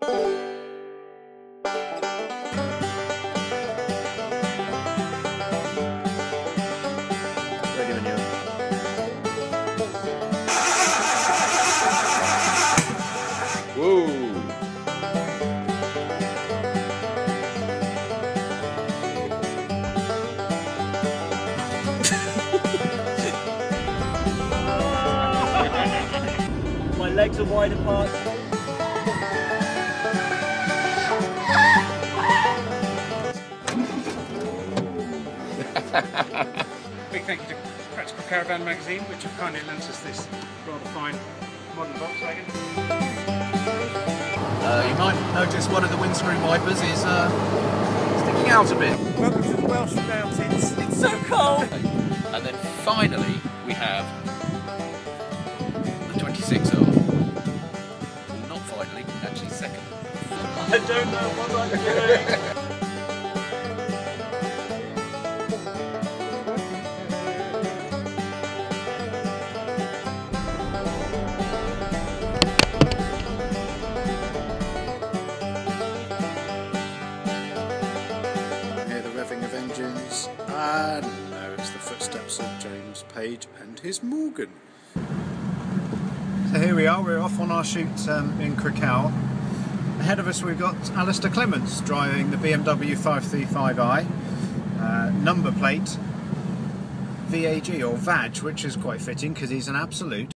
Ready when you are. Whoa! My legs are wide apart. Big thank you to Practical Caravan magazine, which have kindly lent us this rather fine modern Volkswagen. You might notice one of the windscreen wipers is sticking out a bit. Welcome to the Welsh mountains. It's so cold! And then finally we have the 26R. Not finally, actually second. I don't know what I'm doing. Of engines, and there it's the footsteps of James Page and his Morgan. So here we are, we're off on our shoot in Krakow. Ahead of us we've got Alistair Clements driving the BMW 535i, number plate VAG or VAG, which is quite fitting because he's an absolute